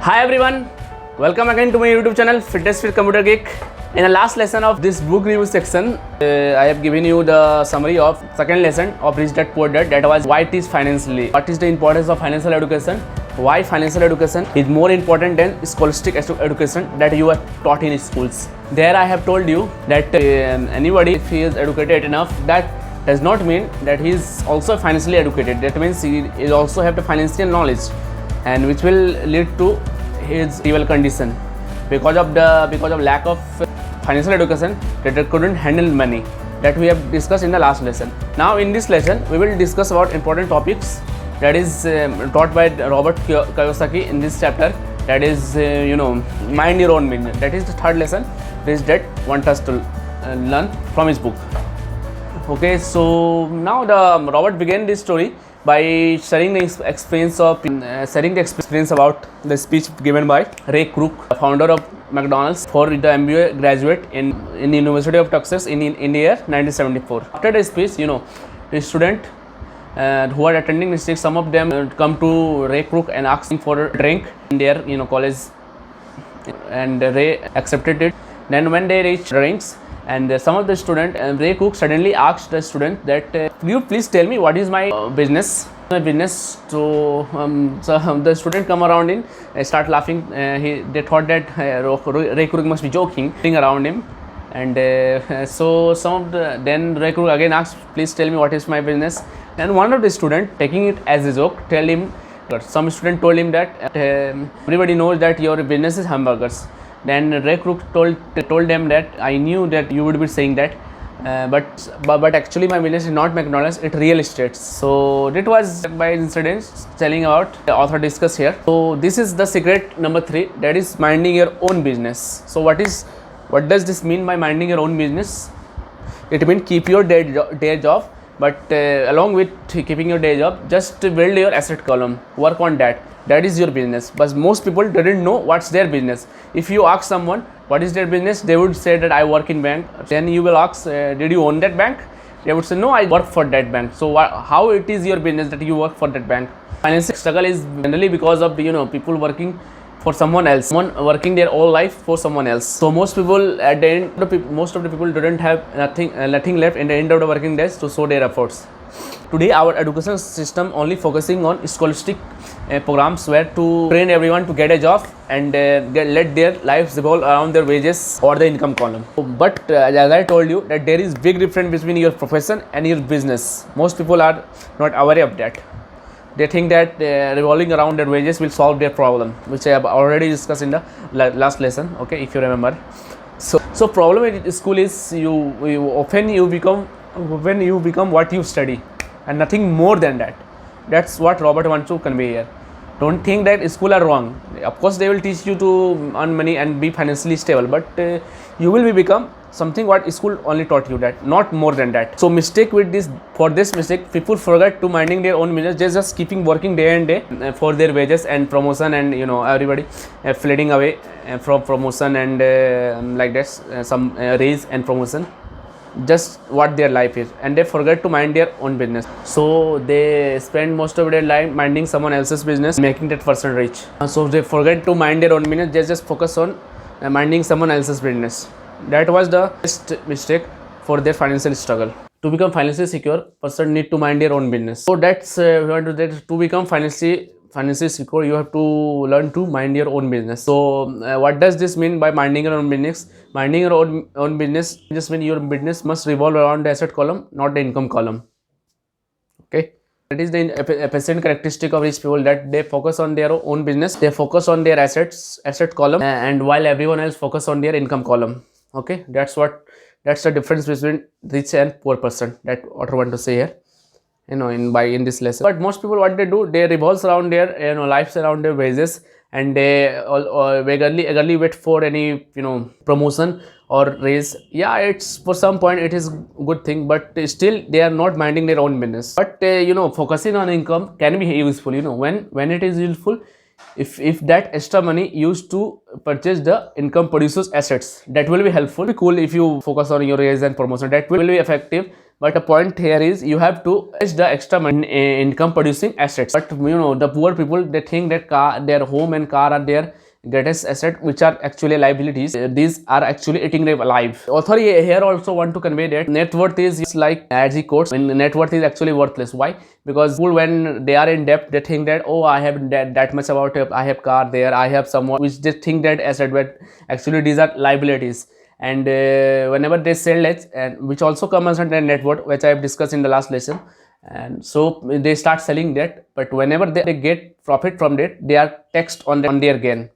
Hi everyone, welcome again to my YouTube channel Fitness with Computer Geek. In the last lesson of this book review section, I have given you the summary of second lesson of Rich Dad Poor Dad. That was why it is financially. What is the importance of financial education? Why financial education is more important than scholastic education that you are taught in schools. There I have told you that anybody, if he is educated enough, that does not mean that he is also financially educated. That means he also have the financial knowledge, and which will lead to his evil condition because of lack of financial education, that they couldn't handle money, that we have discussed in the last lesson. Now in this lesson we will discuss about important topics that is taught by Robert Kiyosaki in this chapter, that is mind your own business. That is the third lesson Rich Dad wants us to learn from his book. Okay, so now the Robert began this story by sharing the experience about the speech given by Ray Kroc, founder of McDonald's, for the MBA graduate in the University of Texas in year 1974. After the speech, the student who are attending the speech, some of them come to Ray Kroc and ask him for a drink in their college, and Ray accepted it. Then when they reached drinks, and some of the student, Ray Kroc suddenly asked the student that, "Could you please tell me what is my business?" So the student come around him, start laughing. They thought that Ray Kroc must be joking around him, and so then Ray Kroc again asked, "Please tell me what is my business?" And one of the student, taking it as a joke, tell him. Some student told him that everybody knows that your business is hamburgers. Then Ray Kroc told them that, "I knew that you would be saying that, but actually my business is not McDonald's, it's real estate." So that was by incident telling about the author discuss here. So this is the secret number 3, that is minding your own business. So what does this mean by minding your own business? It means keep your day job, but along with keeping your day job, just build your asset column, work on that. That is your business. But most people didn't know what's their business. If you ask someone what is their business, they would say that I work in bank. Then you will ask, did you own that bank? They would say, no, I work for that bank. So how it is your business that you work for that bank? Financial struggle is generally because of people working for someone else, someone working their whole life for someone else. So most people at the end, most of the people didn't have nothing left in the end of the working days to show their efforts. Today our education system only focusing on scholastic programs where to train everyone to get a job and let their lives revolve around their wages or the income column. But as I told you, that there is big difference between your profession and your business. Most people are not aware of that. They think that revolving around their wages will solve their problem, which I have already discussed in the last lesson. Okay, if you remember. So problem in school is you become what you study, and nothing more than that. That's what Robert wants to convey here. Don't think that school are wrong. Of course they will teach you to earn money and be financially stable, but you will become something what school only taught you, that not more than that. So for this mistake people forget to minding their own business. They're just keeping working day and day for their wages and promotion, and everybody fleeing away from promotion and like that, some raise and promotion, just what their life is, and they forget to mind their own business. So they spend most of their life minding someone else's business, making that person rich. So they forget to mind their own business. They just focus on minding someone else's business. That was the best mistake for their financial struggle. To become financially secure, person need to mind their own business. So that's to become financially secure, you have to learn to mind your own business. So what does this mean by minding your own business? Minding your own business just means your business must revolve around the asset column, not the income column. Okay, that is the efficient characteristic of rich people, that they focus on their own business, they focus on their asset column, and while everyone else focus on their income column. Okay, that's the difference between rich and poor person, that what I want to say here in this lesson. But most people, what they do, they revolves around their lives around their wages, and they eagerly wait for any promotion or raise. Yeah, it's for some point it is good thing, but still they are not minding their own business. But focusing on income can be useful. When it is useful, if that extra money used to purchase the income produces assets, that will be helpful. Be cool if you focus on your raise and promotion, that will be effective. But the point here is you have to invest the extra money in income producing assets. But the poor people, they think that their home and car are their greatest asset, which are actually liabilities. These are actually eating them alive. Author here also want to convey that net worth is like, as he quotes, when net worth is actually worthless. Why? Because people, when they are in debt, they think that, oh, I have that much about it, I have car there, I have someone, which they think that asset, but actually these are liabilities. And whenever they sell it, and which also comes under net worth, which I have discussed in the last lesson, and so they start selling that, but whenever they get profit from that, they are taxed on their gain.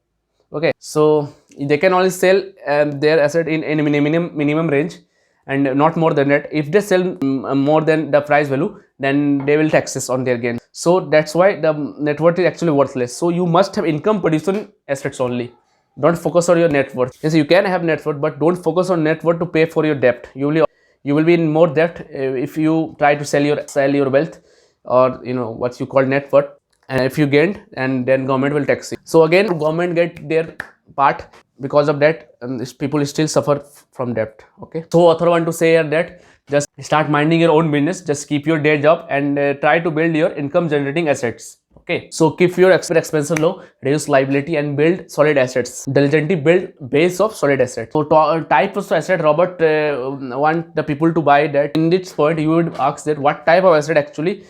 Okay, so they can only sell their asset in minimum range, and not more than that. If they sell more than the price value, then they will taxes on their gain. So that's why the net worth is actually worthless. So you must have income producing assets only. Don't focus on your net worth. Yes, you can have net worth, but don't focus on net worth to pay for your debt. You will be in more debt if you try to sell your wealth, or what you call net worth. And if you gained, and then government will tax you. So again, government get their part. Because of that, people still suffer from debt. Okay, so author want to say here that just start minding your own business, just keep your day job, and try to build your income generating assets. Okay, so keep your expenses low, reduce liability, and build solid assets. Diligently build base of solid assets. So type of asset Robert want the people to buy that. In this point, you would ask that what type of asset actually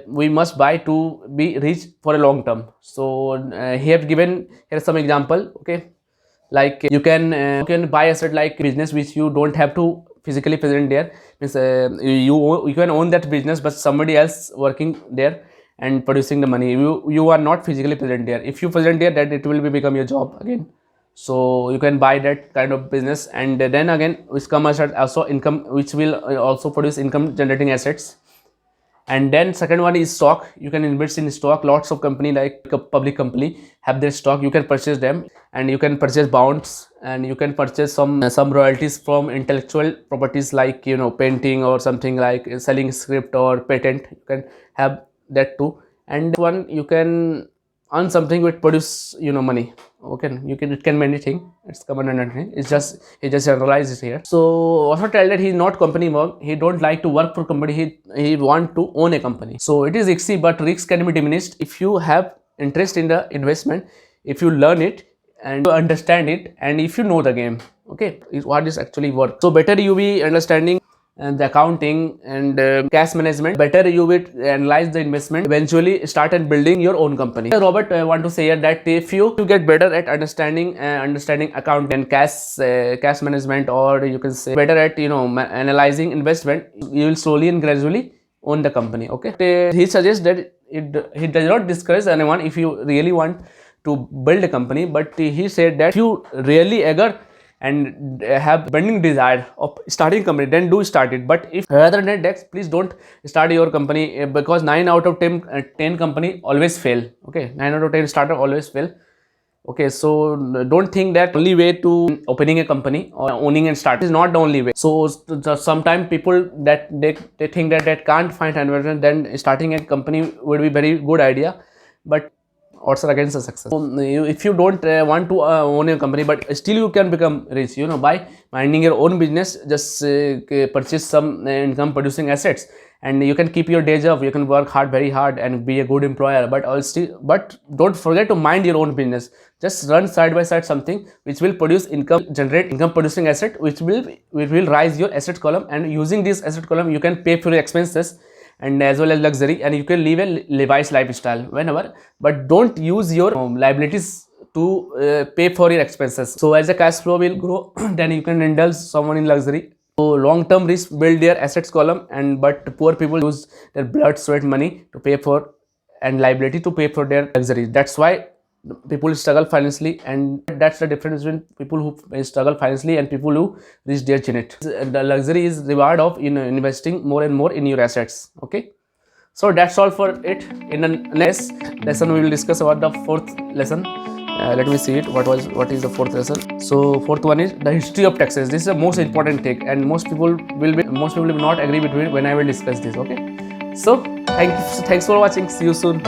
we must buy to be rich for a long term. So he have given here some example. Okay, like you can buy asset like business which you don't have to physically present there. Means you can own that business, but somebody else working there and producing the money. You are not physically present there. If you present there, that it will become your job again. So you can buy that kind of business, and then again which come as also income, which will also produce income generating assets. And then second one is stock. You can invest in stock. Lots of company, like a public company, have their stock. You can purchase them, and you can purchase bonds, and you can purchase some royalties from intellectual properties, like painting or something, like selling script or patent. You can have that too. And one, you can earn something which produce money. Okay, it can be anything. It's common and anything. He just generalizes here. So also tell that he's not company work. He don't like to work for company. He want to own a company. So it is risky, but risk can be diminished if you have interest in the investment, if you learn it and you understand it, and if you know the game. Okay, what is actually work. So better you be understanding and the accounting and cash management, better you will analyze the investment, eventually start and building your own company. Robert want to say here that if you get better at understanding account and cash management, or you can say better at analyzing investment, you will slowly and gradually own the company. Okay, he suggests that he does not discourage anyone if you really want to build a company, but he said that if you really eager and have burning desire of starting company, then do start it. But if rather than that, please don't start your company, because 9 out of 10 company always fail. Okay, 9 out of 10 starter always fail. Okay, so don't think that only way to opening a company or owning and start is not the only way. So sometimes people that they think that can't find investment, then starting a company would be very good idea, but odds are against the success. So if you don't want to own a company, but still you can become rich, by minding your own business, just purchase some income producing assets, and you can keep your day job. You can work very hard and be a good employer, but don't forget to mind your own business. Just run side by side something which will produce income, generate income producing asset, which will rise your asset column, and using this asset column you can pay for your expenses and as well as luxury, and you can live a Levi's lifestyle whenever, but don't use your liabilities to pay for your expenses. So as the cash flow will grow, then you can indulge someone in luxury. So long term risk build their assets column, and but poor people use their blood sweat money to pay for, and liability to pay for their luxury. That's why people struggle financially, and that's the difference between people who struggle financially and people who reach their zenith. The luxury is reward of investing more and more in your assets. Okay, so that's all for it. In the next lesson we will discuss about the fourth lesson. Let me see it. What is the fourth lesson? So fourth one is the history of taxes. This is the most important thing, and most people will not agree between when I will discuss this. Okay, so thanks for watching. See you soon.